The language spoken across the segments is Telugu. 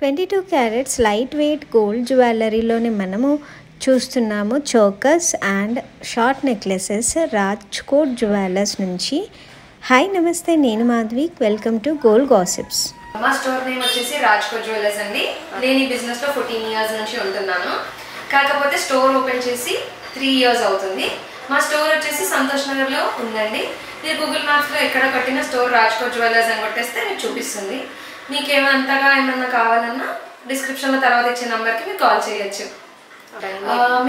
22 క్యారెట్స్ లైట్ వెయిట్ గోల్డ్ జ్యువెలరీలోని మనము చూస్తున్నాము chokers and short necklaces Rajkot jewellers నుంచి. హాయ్ నమస్తే, నేను Madhavi. Welcome to gold gossips. మా స్టోర్ నేమ్ వచ్చేసి రాజ్కోట్ జ్యువెలర్స్ అండి. నేను ఈ బిజినెస్ లో 14 ఇయర్స్ నుంచి ఉంటున్నాను. కాకపోతే స్టోర్ ఓపెన్ చేసి 3 ఇయర్స్ అవుతుంది. మా స్టోర్ వచ్చేసి సంతోష్ నగర్ లో ఉందండి. మీరు గూగుల్ మ్యాప్స్ లో ఎక్కడ కొట్టిన స్టోర్ రాజ్కోట్ జ్యువెలర్స్ అని కొట్టేస్తే మీకు చూపిస్తుంది. మీకు ఏమంతగా ఏమన్నా కావాలన్నా డిస్క్రిప్షన్ లో తర్వాత ఇచ్చే నంబర్ కి మీరు కాల్ చేయొచ్చు.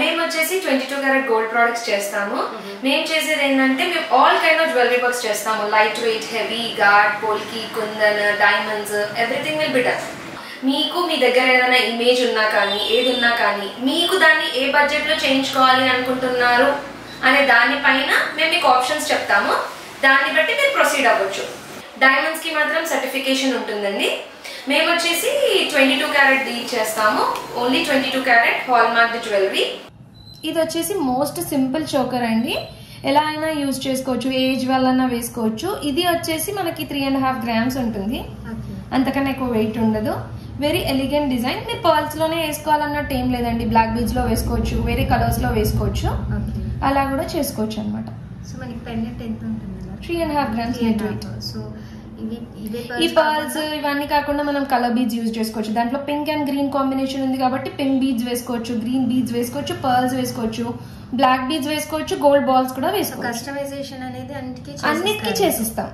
మేము వచ్చేసి 22 క్యారెట్ గోల్డ్ ప్రొడక్ట్స్ చేస్తాము. మేము చేసేది ఏంటంటే మేము all kind of jewellery works చేస్తాము. Light weight, heavy, gold, polki, kundan, diamonds, everything will be done. మీకు మీ దగ్గర ఏదైనా ఇమేజ్ ఉన్నా కానీ ఏది ఉన్నా కానీ మీకు దాన్ని ఏ బడ్జెట్ లో చేయించుకోవాలి అనుకుంటున్నారు అనే దానిపైన మేము మీకు ఆప్షన్స్ చెప్తాము. దాన్ని బట్టి మీరు ప్రొసీడ్ అవ్వచ్చు. డైమండ్స్ కి మాత్రం సర్టిఫికేషన్ ఉంటుందండి. మేము వచ్చేసి 22 క్యారెట్ డీల్ చేస్తాము. Only 22 carrot hall mark jewellery. ఇది వచ్చేసి మోస్ట్ సింపుల్ చోకర్ అండి. ఎలా అయినా యూజ్ చేసుకోవచ్చు, ఏజ్ వల్ల వేసుకోవచ్చు. ఇది వచ్చేసి మనకి 3.5 grams ఉంటుంది. అంతకన్నా ఎక్కువ వెయిట్ ఉండదు. Very elegant design. మీరు పర్ల్స్ లోనే వేసుకోవాలన్నట్టు ఏం లేదండి. బ్లాక్ బీడ్స్ లో వేసుకోవచ్చు, వేరే కలర్స్ లో వేసుకోవచ్చు, అలా కూడా చేసుకోవచ్చు అనమాట. సో మనకి పెండెంట్ ఎంత ఉంటుంది? 3.5 grams నెట్ వెయిట్. సో ఈ పర్ల్స్ ఇవన్నీ కాకుండా మనం కలర్ బీడ్స్ యూజ్ చేసుకోవచ్చు. దాంట్లో పింక్ అండ్ గ్రీన్ కాంబినేషన్ ఉంది కాబట్టి పింక్ బీడ్స్ వేసుకోవచ్చు, గ్రీన్ బీడ్స్ వేసుకోవచ్చు, పర్ల్స్ వేసుకోవచ్చు, బ్లాక్ బీడ్స్ వేసుకోవచ్చు, గోల్డ్ బాల్స్ కూడా వేసుకోవచ్చు. కస్టమైజేషన్ అనేది అన్నిటికీ చేసిస్తాం.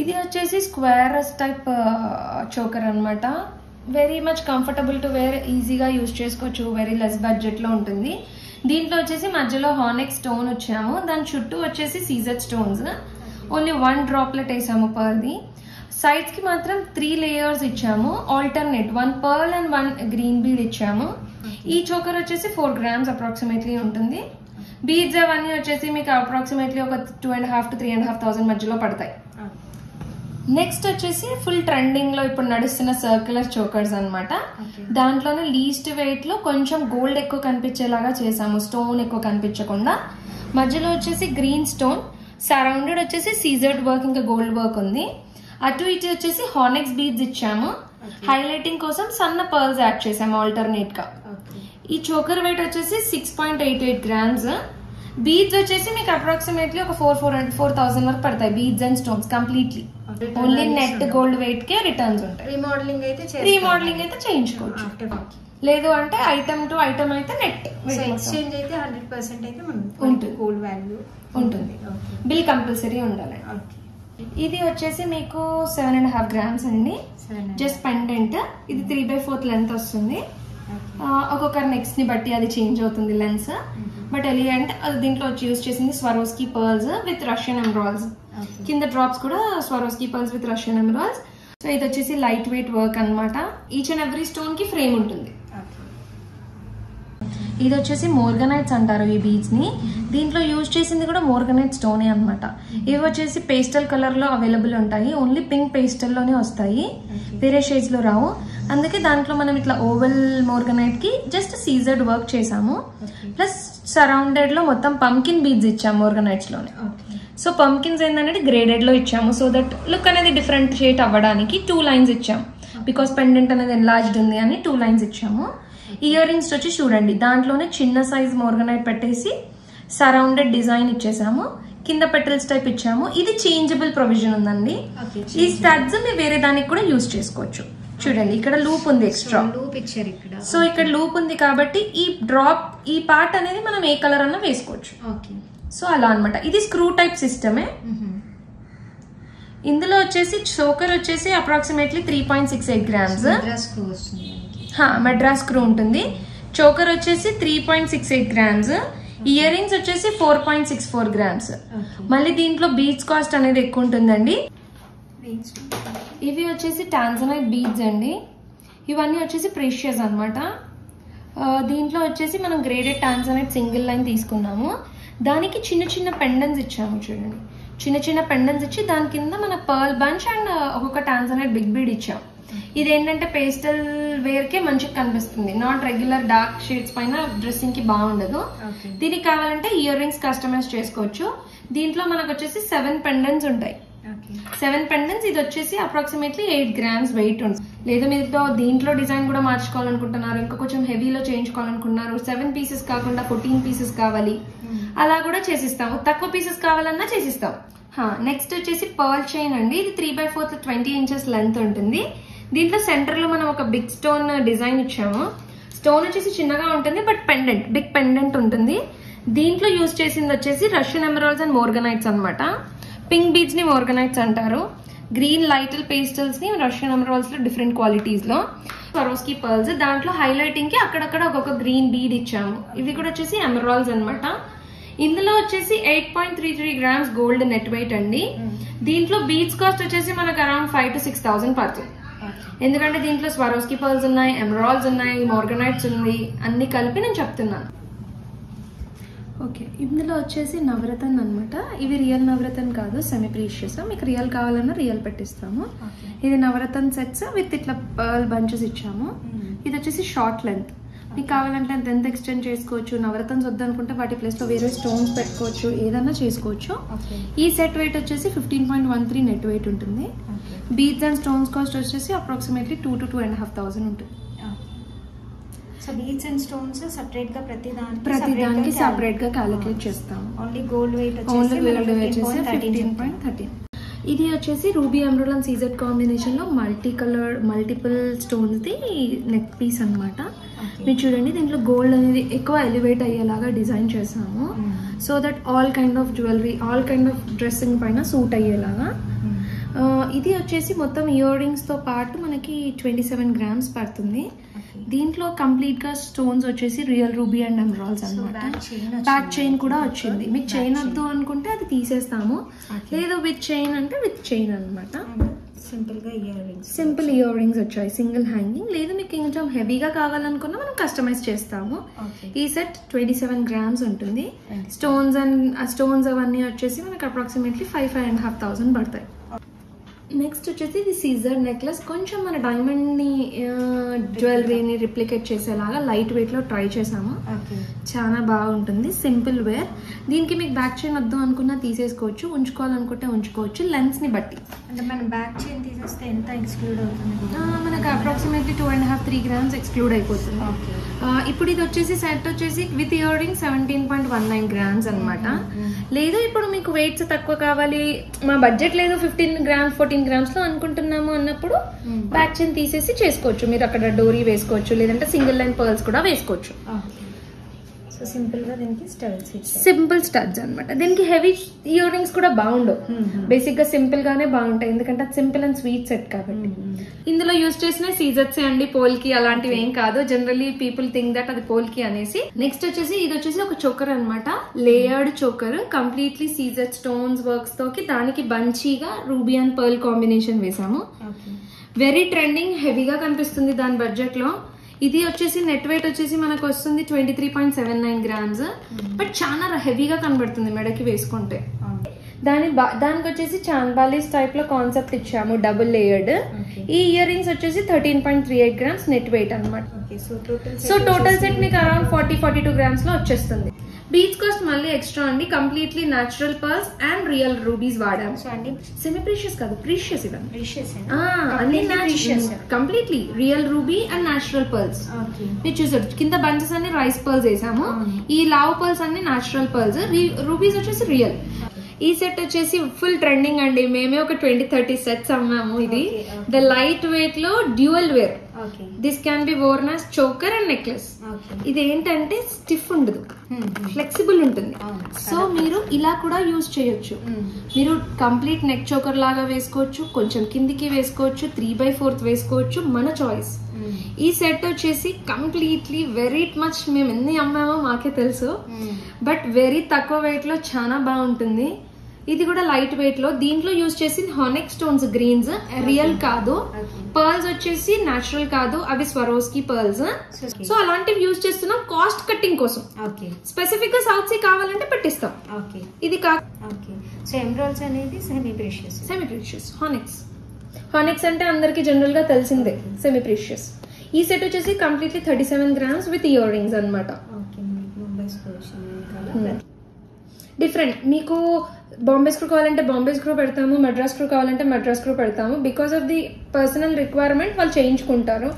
ఇది వచ్చేసి స్క్వేర్ టైప్ చోకర్ అనమాట. Very much comfortable to wear, ఈజీగా యూజ్ చేసుకోవచ్చు. వెరీ లెస్ బడ్జెట్ లో ఉంటుంది. దీంట్లో వచ్చేసి మధ్యలో హార్నెక్ స్టోన్ వచ్చాము. దాని చుట్టూ వచ్చేసి సీజర్ స్టోన్స్. ఓన్లీ 1 డ్రాప్లెట్ వేసాము పర్ది. సైడ్స్ కి మాత్రం 3 లేయర్స్ ఇచ్చాము. Alternate 1 pearl and 1 green bead ఇచ్చాము. ఈ చోకర్ వచ్చేసి 4 grams అప్రాక్సిమేట్లీ ఉంటుంది. బీడ్స్ అవన్నీ వచ్చేసి మీకు అప్రాక్సిమేట్లీ ఒక 2.5 to 3,500 మధ్యలో పడతాయి. నెక్స్ట్ వచ్చేసి ఫుల్ ట్రెండింగ్ లో ఇప్పుడు నడుస్తున్న సర్క్యులర్ చోకర్స్ అనమాట. దాంట్లోనే లీస్ట్ వెయిట్ లో కొంచెం గోల్డ్ ఎక్కువ కనిపించేలాగా చేసాము, స్టోన్ ఎక్కువ కనిపించకుండా. మధ్యలో వచ్చేసి గ్రీన్ స్టోన్, సరౌండెడ్ వచ్చేసి సీజర్డ్ వర్క్, ఇంకా గోల్డ్ వర్క్ ఉంది. అటు ఇటు వచ్చేసి హార్నెక్స్ బీడ్స్ ఇచ్చాము. హైలైటింగ్ కోసం సన్న పర్ల్స్ యాడ్ చేసాము ఆల్టర్నేట్ గా. ఈ చోకర్ వెయిట్ వచ్చేసి 6.88 grams. బీడ్స్ వచ్చేసి మీకు అప్రాక్సిమేట్లీ ఒక 4,000 వరకు పడతాయి. Beads and stones completely. Only net gold weight K returns ఉంటాయి. రీమోడలింగ్ అయితే చేయించుకోవచ్చు. లేదు అంటే ఐటమ్ టు ఐటమ్ అయితే నెట్ ఎక్స్చేంజ్ అయితే 100% అయితే ఉంటుంది. గోల్డ్ వాల్యూ ఉంటుంది. బిల్ కంపల్సరీ ఉండాలి. ఇది వచ్చేసి మీకు 7.5 grams అండి. Just pendant. ఇది 3/4 లెంత్ వస్తుంది. ఒక్కొక్కరి నెక్స్ట్ ని బట్టి అది చేంజ్ అవుతుంది లెన్స్. But elegant. దీంట్లో వచ్చి యూజ్ చేసింది Swarovski pearls with Russian emeralds. కింద డ్రాప్స్ కూడా Swarovski pearls with Russian emeralds. So ఇది వచ్చేసి లైట్ వెయిట్ వర్క్ అనమాట. ఈచ్ అండ్ ఎవ్రీ స్టోన్ కి ఫ్రేమ్ ఉంటుంది. ఇది వచ్చేసి మోర్గనైట్స్ అంటారు ఈ బీడ్స్ ని. దీంట్లో యూజ్ చేసింది కూడా మోర్గనైట్ స్టోనే అనమాట. ఇవి వచ్చేసి పేస్టల్ కలర్ లో అవైలబుల్ ఉంటాయి. ఓన్లీ పింక్ పేస్టల్ లోనే వస్తాయి, వేరే షేడ్స్ లో రావు. అందుకే దాంట్లో మనం ఇట్లా ఓవెల్ మోర్గనైట్ కి జస్ట్ సీజర్డ్ వర్క్ చేసాము. ప్లస్ సరౌండెడ్ లో మొత్తం పంకిన్ బీడ్స్ ఇచ్చాము మోర్గనైట్స్ లోనే. సో పంకిన్స్ ఏంటంటే గ్రేడెడ్ లో ఇచ్చాము. సో దట్ లుక్ అనేది డిఫరెంట్ షేడ్ అవ్వడానికి 2 lines ఇచ్చాము. బికాస్ పెండెంట్ అనేది ఎన్లార్జ్డ్ ఉంది అని 2 lines ఇచ్చాము. ఇయర్ రింగ్స్ వచ్చి చూడండి, దాంట్లోనే చిన్న సైజ్ మోర్గనైట్ పెట్టేసి సరౌండెడ్ డిజైన్ ఇచ్చేసాము. కింద పెటల్స్ టైప్ ఇచ్చాము. ఇది చేంజబుల్ ప్రొవిజన్ ఉందండి. ఈ స్టడ్స్ మీరు వేరే దానికి కూడా యూజ్ చేసుకోవచ్చు. చూడండి ఇక్కడ లూప్ ఉంది, ఎక్స్ట్రా లూప్ ఇచ్చారు ఇక్కడ. సో ఇక్కడ లూప్ ఉంది కాబట్టి ఈ డ్రాప్, ఈ పార్ట్ అనేది మనం ఏ కలర్ అన్నా వేసుకోవచ్చు. సో అలా అనమాట. ఇది స్క్రూ టైప్ సిస్టమే. ఇందులో వచ్చేసి చోకర్ వచ్చేసి అప్రాక్సిమేట్లీ 3.68 grams. మెడ్రాస్ స్క్రూ ఉంటుంది. చోకర్ వచ్చేసి 3.68 grams. ఇయర్ రింగ్స్ వచ్చేసి 4.64 grams. మళ్ళీ దీంట్లో బీడ్స్ కాస్ట్ అనేది ఎక్కువ ఉంటుందండి. ఇవి వచ్చేసి టాంజనైట్ బీడ్స్ అండి. ఇవన్నీ వచ్చేసి ప్రీషియస్ అనమాట. దీంట్లో వచ్చేసి మనం గ్రేడెడ్ టాంజనైట్ సింగిల్ లైన్ తీసుకున్నాము. దానికి చిన్న చిన్న పెండెంట్స్ ఇచ్చాము. చూడండి, చిన్న చిన్న పెండెంట్స్ ఇచ్చి దాని కింద మన పర్ల్ బంచ్ అండ్ ఒక్కొక్క టాంజనైట్ బిగ్ బీడ్ ఇచ్చాం. ఇదేంటంటే పేస్టల్ వేర్ కే మంచిగా కనిపిస్తుంది. నాట్ రెగ్యులర్ డార్క్ షేడ్స్ పైన డ్రెస్సింగ్ కి బాగుండదు. దీనికి కావాలంటే ఇయర్ రింగ్స్ కస్టమైజ్ చేసుకోవచ్చు. దీంట్లో మనకు వచ్చేసి 7 పెండెంట్స్ ఉంటాయి. 7 పెండెంట్స్. ఇది వచ్చేసి అప్రాక్సిమేట్లీ 8 grams వెయిట్ ఉంటుంది. లేదా మీరు దీంట్లో డిజైన్ కూడా మార్చుకోవాలనుకుంటున్నారు, ఇంకా కొంచెం హెవీలో చేయించుకోవాలనుకుంటున్నారు, 7 pieces కాకుండా 14 pieces కావాలి, అలా కూడా చేసిస్తాము. తక్కువ పీసెస్ కావాలన్నా చేసిస్తాం. నెక్స్ట్ వచ్చేసి పర్ల్ చైన్ అండి. ఇది 3/4 20 inches లెంత్ ఉంటుంది. దీంట్లో సెంటర్ లో మనం ఒక బిగ్ స్టోన్ డిజైన్ ఇచ్చాము. స్టోన్ వచ్చేసి చిన్నగా ఉంటుంది, బట్ పెండెంట్ బిగ్ పెండెంట్ ఉంటుంది. దీంట్లో యూజ్ చేసింది వచ్చేసి రష్యన్ ఎమరాల్డ్స్ అండ్ మోర్గనైట్స్ అనమాట. పింక్ బీడ్స్ ని మోర్గనైట్స్ అంటారు. గ్రీన్ లైటల్ పేస్టల్స్ ని రష్యన్ ఎమరాల్డ్స్ లో డిఫరెంట్ క్వాలిటీస్ లో. స్వరోస్కీ పర్ల్స్, దాంట్లో హైలైటింగ్ కి అక్కడక్కడ ఒక్కొక్క గ్రీన్ బీడ్ ఇచ్చాము. ఇవి కూడా వచ్చేసి ఎమరాల్డ్స్ అనమాట. ఇందులో వచ్చేసి 8.33 grams గోల్డ్ నెట్ వెయిట్ అండి. దీంట్లో బీడ్స్ కాస్ట్ వచ్చేసి మనకు అరౌండ్ 5,000 to 6,000 పడుతుంది. ఎందుకంటే దీంట్లో స్వరోస్కీ పర్ల్స్ ఉన్నాయి, ఎమరాల్డ్స్ ఉన్నాయి, మోర్గనైట్స్ ఉంది, అన్ని కలిపి నేను చెప్తున్నాను. ఓకే, ఇందులో వచ్చేసి నవరత్న అనమాట. ఇవి రియల్ నవరత్న కాదు, సెమీ ప్రీషియస్. మీకు రియల్ కావాలన్నా రియల్ పెట్టిస్తాము. ఇది నవరత్న సెట్స్ విత్ ఇట్లా పర్ల్ బంచెస్ ఇచ్చాము. ఇది వచ్చేసి షార్ట్ లెంత్. మీకు కావాలంటే లెంత్ ఎక్స్టెండ్ చేసుకోవచ్చు. నవరత్న్స్ వద్దనుకుంటే వాటి ప్లేస్ లో వేరే స్టోన్స్ పెట్టుకోవచ్చు, ఏదన్నా చేసుకోవచ్చు. ఈ సెట్ వెయిట్ వచ్చేసి 15.13 నెట్ వెయిట్ ఉంటుంది. బీడ్స్ అండ్ స్టోన్స్ కాస్ట్ వచ్చేసి అప్రాక్సిమేట్లీ 2,000 to 2,500 ఉంటుంది. So beads and stones separate గా ప్రతి దానికి సెపరేట్ గా క్యాలిక్యులేట్ చేస్తాము. ఓన్లీ గోల్డ్ వెయిట్ వచ్చేసి 15.13. ఇది వచ్చేసి ruby emerald and CZ combination లో multiple stones the neck piece అనమాట. మీరు చూడండి, దీంట్లో గోల్డ్ అనేది ఎక్కువ ఎలివేట్ అయ్యేలాగా డిజైన్ చేసాము. So that all kind of jewellery, all kind of dressing పైన సూట్ అయ్యేలాగా. ఇది వచ్చేసి మొత్తం ఇయర్ రింగ్స్ తో పాటు మనకి 27 grams పడుతుంది. దీంట్లో కంప్లీట్ గా స్టోన్స్ వచ్చేసి రియల్ రూబీ అండ్ ఎమరాల్డ్స్ అనమాట. బ్యాక్ చైన్ కూడా వచ్చింది. మీకు చైన్ వద్దు అనుకుంటే అది తీసేస్తాము, లేదు విత్ చైన్ అంటే విత్ చైన్ అనమాట. సింపుల్ ఇయర్ రింగ్స్ వచ్చాయి, సింగిల్ హ్యాంగింగ్. లేదు మీకు కొంచెం హెవీగా కావాలనుకున్నా మనం కస్టమైజ్ చేస్తాము. ఈ సెట్ 27 grams ఉంటుంది. స్టోన్స్ అవన్నీ వచ్చేసి మనకి అప్రాక్సిమేట్లీ 5,500 పడతాయి. నెక్స్ట్ వచ్చేసి ఇది సీజర్ నెక్లెస్. కొంచెం మన డైమండ్ ని జ్యువెలరీని రిప్లికేట్ చేసేలాగా లైట్ వెయిట్ లో ట్రై చేసాము. చాలా బాగుంటుంది, సింపుల్ వేర్. దీనికి మీకు బ్యాక్ చైన్ వద్దు అనుకున్నా తీసేసుకోవచ్చు, ఉంచుకోవాలనుకుంటే ఉంచుకోవచ్చు లెన్స్ ని బట్టి. అంటే మన బ్యాక్ చైన్ తీసేస్తే ఎంత ఎక్స్క్లూడ్ అవుతుంది? మనకు అప్రాక్సిమేట్లీ 2.5-3 grams ఎక్స్క్లూడ్ అయిపోతుంది. ఇప్పుడు ఇది వచ్చేసి సెట్ వచ్చేసి విత్ ఇయర్ రింగ్ 17.19 grams అనమాట. లేదు ఇప్పుడు మీకు వెయిట్స్ తక్కువ కావాలి, మా బడ్జెట్ లేదు 15 grams 14 grams లో అనుకుంటున్నాము అన్నప్పుడు బ్యాక్ చైన్ తీసేసి చేసుకోవచ్చు. మీరు అక్కడ డోరీ వేసుకోవచ్చు, లేదంటే సింగిల్ లైన్ పర్ల్స్ కూడా వేసుకోవచ్చు. సో సింపుల్ గా దీనికి సింపుల్ స్టడ్స్ అనమాట. దీనికి హెవీ ఇయర్ రింగ్స్ కూడా బాగుండవు, బేసిక్ గా సింపుల్ గానే బాగుంటాయి, ఎందుకంటే సింపుల్ అండ్ స్వీట్ సెట్ కాబట్టి. ఇందులో యూజ్ చేసిన సీజర్స్ అండి, పోల్కి అలాంటివి ఏం కాదు. జనరల్లీ పీపుల్ థింక్ దట్ అది పోల్కి అనేసి. నెక్స్ట్ వచ్చేసి ఇది వచ్చేసి ఒక చోకర్ అనమాట, layered choker, completely CZ stones works తోకి దానికి బంచీగా రూబీ అండ్ పర్ల్ కాంబినేషన్ వేసాము. వెరీ ట్రెండింగ్, హెవీగా కనిపిస్తుంది దాని బడ్జెట్ లో. ఇది వచ్చేసి నెట్ వెయిట్ వచ్చేసి మనకు వస్తుంది 23.79 grams, బట్ చాలా హెవీగా కనబడుతుంది మెడకి వేసుకుంటే. దానికి వచ్చేసి చాన్బాలీస్ టైప్ లో కాన్సెప్ట్ ఇచ్చాము, డబుల్ లేయర్డ్. ఈ ఇయర్ రింగ్స్ వచ్చేసి 13.38 grams నెట్ వెయిట్ అనమాట. సో టోటల్ సెట్ మీకు అరౌండ్ 40-42 grams లో వచ్చేస్తుంది. బీచ్ కాస్ట్ మళ్ళీ ఎక్స్ట్రా అండి, completely natural pearls and real rubies వాడాము. సో అండి సెమీ ప్రీషియస్ కాదు, ప్రీషియస్ ఇవన్నీ. Completely real ruby and natural pearls. మీరు చూసారు కింద బంచెస్ అన్ని రైస్ పర్ల్స్ వేసాము, ఈ లావ్ పర్ల్స్ అన్ని న్యాచురల్ పర్ల్స్, రూబీస్ వచ్చేసి రియల్. ఈ సెట్ వచ్చేసి ఫుల్ ట్రెండింగ్ అండి, మేమే ఒక 20-30 సెట్స్ అమ్మాము. ఇది ద లైట్ వెయిట్ లో dual wear. This can be worn as choker and necklace. ఇది ఏంటంటే స్టిఫ్ ఉండదు, ఫ్లెక్సిబుల్ ఉంటుంది. సో మీరు ఇలా కూడా యూజ్ చేయొచ్చు. మీరు కంప్లీట్ నెక్ చోకర్ లాగా వేసుకోవచ్చు, కొంచెం కిందికి వేసుకోవచ్చు, 3/4 వేసుకోవచ్చు, మన చాయిస్. ఈ సెట్ వచ్చేసి కంప్లీట్లీ వెరీ మచ్ మేము ఎన్ని అమ్మామో మాకే తెలుసు, బట్ వెరీ తక్కువ వెయిట్ లో చాలా బాగుంటుంది. ఇది కూడా లైట్ వెయిట్ లో. దీంట్లో యూజ్ చేసి హానెక్ స్టోన్స్ గ్రీన్స్, రియల్ కాదు. పర్ల్స్ వచ్చేసి న్యాచురల్ కాదు, అవి స్వరోస్కీ పర్ల్స్. సో అలాంటివి యూజ్ చేస్తున్నాం కాస్ట్ కట్టింగ్ కోసం. స్పెసిఫిక్ గా సౌత్ సీ కావాలంటే పెట్టిస్తాం. ఇది సో ఎమరాల్డ్స్ అనేది సెమీ ప్రీషియస్. హానెక్స్ అంటే అందరికి జనరల్ గా తెలిసిందే, సెమీ ప్రీషియస్. ఈ సెట్ వచ్చేసి completely 37 grams with ear rings అనమాట. డిఫరెంట్ మీకు బాంబే స్క్రూ కావాలంటే బాంబే స్క్రూ పెడతాము, మద్రాస్ స్క్రూ కావాలంటే మద్రాస్ స్క్రూ పెడతాము. Because of the personal requirement వాళ్ళు చేయించుకుంటారు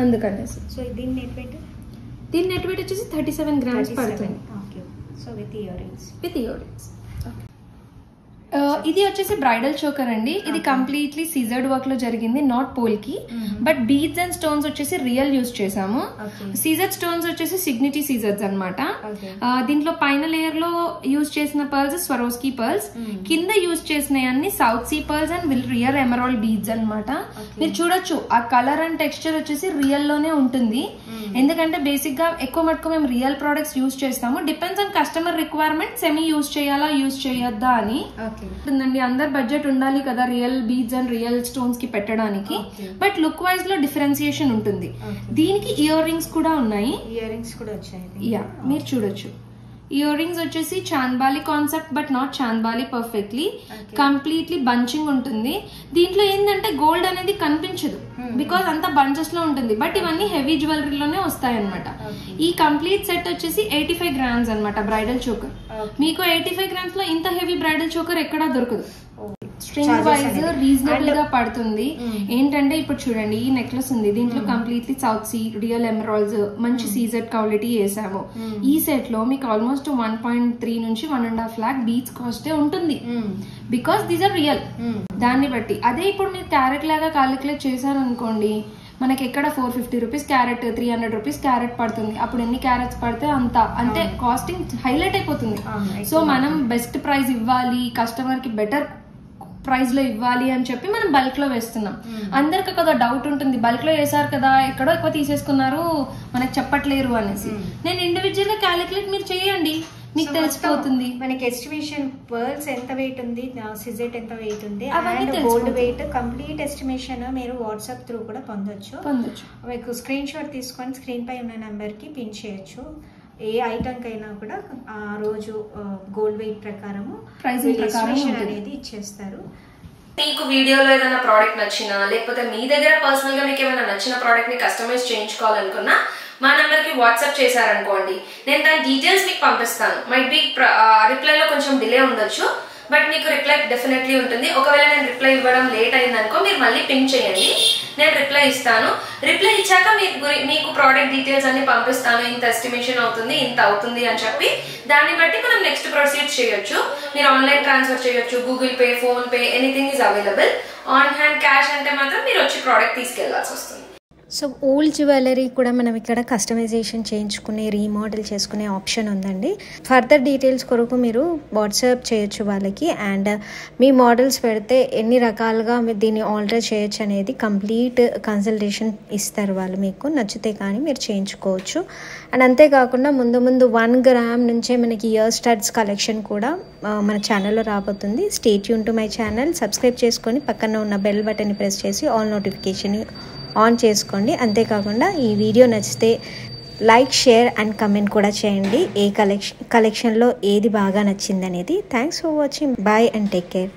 అందుకనేసి. సో దీని నెట్ వెయిట్ వచ్చేసి 37 grams పడుతుంది. So with ear rings. ఇది వచ్చేసి బ్రైడల్ చోకర్ అండి. ఇది కంప్లీట్లీ సీజర్డ్ వర్క్ లో జరిగింది, నాట్ పోల్ కి. బట్ బీడ్స్ అండ్ స్టోన్స్ వచ్చేసి రియల్ యూజ్ చేసాము. సీజర్ స్టోన్స్ వచ్చేసి సిగ్నిటీ సీజర్స్ అన్నమాట. దీంట్లో పైన లేయర్ లో యూజ్ చేసిన పర్ల్స్ స్వరోస్కీ పర్ల్స్, కింద యూజ్ చేసిన అన్ని south sea pearls and real emerald beads అన్నమాట. మీరు చూడొచ్చు ఆ కలర్ అండ్ టెక్స్చర్ వచ్చేసి రియల్ లోనే ఉంటుంది. ఎందుకంటే బేసిక్ గా ఎక్కువ మటుకు మేము రియల్ ప్రొడక్ట్స్ యూజ్ చేస్తాము. Depends on customer requirement semi use చేయాలా యూజ్ చేయొద్దా అని ఉంటుందండి. అందరు బడ్జెట్ ఉండాలి కదా real beads and real stones కి పెట్టడానికి. బట్ లుక్ వైజ్ లో డిఫరెన్సియేషన్ ఉంటుంది. దీనికి ఇయర్ రింగ్స్ కూడా ఉన్నాయి. ఇయర్ రింగ్స్ కూడా వచ్చాయి. యా, మీరు చూడొచ్చు. ఇయర్ రింగ్స్ వచ్చేసి chandbali concept but not chandbali perfectly. Completely bunching ఉంటుంది. దీంట్లో ఏంటంటే గోల్డ్ అనేది కనిపించదు బికాస్ అంతా బంచెస్ లో ఉంటుంది. బట్ ఇవన్నీ హెవీ జ్యువెలరీలోనే వస్తాయి అనమాట. ఈ కంప్లీట్ సెట్ వచ్చేసి 85 grams అనమాట బ్రైడల్ చోకర్. మీకు 85 grams లో ఇంత హెవీ బ్రైడల్ చోకర్ ఎక్కడా దొరకదు. స్ట్రింగ్ వైజ్ రీజనబుల్ గా పడుతుంది. ఏంటంటే ఇప్పుడు చూడండి, ఈ నెక్లెస్ ఉంది, దీంట్లో completely south sea real emeralds మంచి సీజెడ్ క్వాలిటీ వేసాము. ఈ సెట్ లో మీకు ఆల్మోస్ట్ 1.3 నుంచి 1.5 lakh బీట్స్ కాస్టే ఉంటుంది. Because these are real. దాన్ని బట్టి అదే ఇప్పుడు మీరు క్యారెట్ లాగా క్యాలిక్యులేట్ చేశారనుకోండి, మనకి ఎక్కడ 450 రూపీస్ క్యారెట్, 300 రూపీస్ క్యారెట్ పడుతుంది. అప్పుడు ఎన్ని క్యారెట్స్ పడితే అంత, అంటే కాస్టింగ్ హైలైట్ అయిపోతుంది. సో మనం బెస్ట్ ప్రైస్ ఇవ్వాలి, కస్టమర్ కి బెటర్ ప్రైస్ లో ఇవ్వాలి అని చెప్పి మనం బల్క్ లో వేస్తున్నాం. అందరికి కదా డౌట్ ఉంటుంది, బల్క్ లో వేసారు కదా ఎక్కడో ఎక్కువ తీసేసుకున్నారు మనకి చెప్పట్లేరు అనేసి. నేను ఇండివిజువల్ గా క్యాలిక్యులేట్ మీరు చేయండి, మీకు తెలిసిపోతుంది. మనకి ఎస్టిమేషన్ పర్ల్స్ ఎంత వెయిట్ ఉంది, సిజెట్ ఎంత వెయిట్ ఉంది, గోల్డ్ వెయిట్ కంప్లీట్ ఎస్టిమేషన్ మీరు వాట్సాప్ త్రూ కూడా పొందొచ్చు. మీకు స్క్రీన్ షాట్ తీసుకొని స్క్రీన్ పై ఉన్న నెంబర్ కి పిన్ చేయొచ్చు. ఏ ఐటమ్ కైనా కూడా ఆ రోజు గోల్డ్ వెయిట్ ప్రకారము ఎస్టిమేషన్ అనేది ఇచ్చేస్తారు. మీకు వీడియోలో ఏదైనా ప్రోడక్ట్ నచ్చినా, లేకపోతే మీ దగ్గర పర్సనల్ గా మీకు ఏమైనా నచ్చిన ప్రోడక్ట్ ని కస్టమైజ్ చేయించుకోవాలనుకున్నా మా నెంబర్ కి వాట్సాప్ చేశారనుకోండి, నేను దాని డీటెయిల్స్ మీకు పంపిస్తాను. మైట్ బి రిప్లైలో కొంచెం డిలే ఉండొచ్చు, బట్ మీకు రిప్లై డెఫినెట్లీ ఉంటుంది. ఒకవేళ నేను రిప్లై ఇవ్వడం లేట్ అయిందనుకో మీరు మళ్ళీ పింక్ చేయండి, నేను రిప్లై ఇస్తాను. రిప్లై ఇచ్చాక మీకు ప్రోడక్ట్ డీటెయిల్స్ అన్ని పంపిస్తాను. ఇంత ఎస్టిమేషన్ అవుతుంది, ఇంత అవుతుంది అని చెప్పి దాన్ని బట్టి మనం నెక్స్ట్ ప్రొసీడ్ చేయొచ్చు. మీరు ఆన్లైన్ ట్రాన్స్ఫర్ చేయొచ్చు, Google pay, phone pay, anything is available. On hand cash అంటే మాత్రం మీరు వచ్చి ప్రోడక్ట్ తీసుకెళ్లాల్సి వస్తుంది. సో ఓల్డ్ జ్యువెలరీ కూడా మనం ఇక్కడ కస్టమైజేషన్ చేయించుకునే, రీమోడల్ చేసుకునే ఆప్షన్ ఉందండి. ఫర్దర్ డీటెయిల్స్ కొరకు మీరు వాట్సాప్ చేయొచ్చు వాళ్ళకి. అండ్ మీ మోడల్స్ పెడితే ఎన్ని రకాలుగా మీరు దీన్ని ఆల్టర్ చేయొచ్చు అనేది కంప్లీట్ కన్సల్టేషన్ ఇస్తారు వాళ్ళు. మీకు నచ్చితే కానీ మీరు చేయించుకోవచ్చు. అండ్ అంతేకాకుండా ముందు 1 gram నుంచే మనకి ఇయర్ స్టడ్స్ కలెక్షన్ కూడా మన ఛానల్లో రాబోతుంది. Stay tune to my channel. Subscribe చేసుకొని పక్కన ఉన్న బెల్ బటన్ని ప్రెస్ చేసి ఆల్ నోటిఫికేషన్ ఆన్ చేసుకోండి. అంతేకాకుండా ఈ వీడియో నచ్చితే లైక్, షేర్ అండ్ కమెంట్ కూడా చేయండి. ఏ కలెక్షన్లో ఏది బాగా నచ్చింది అనేది. Thanks for watching. Bye and take care.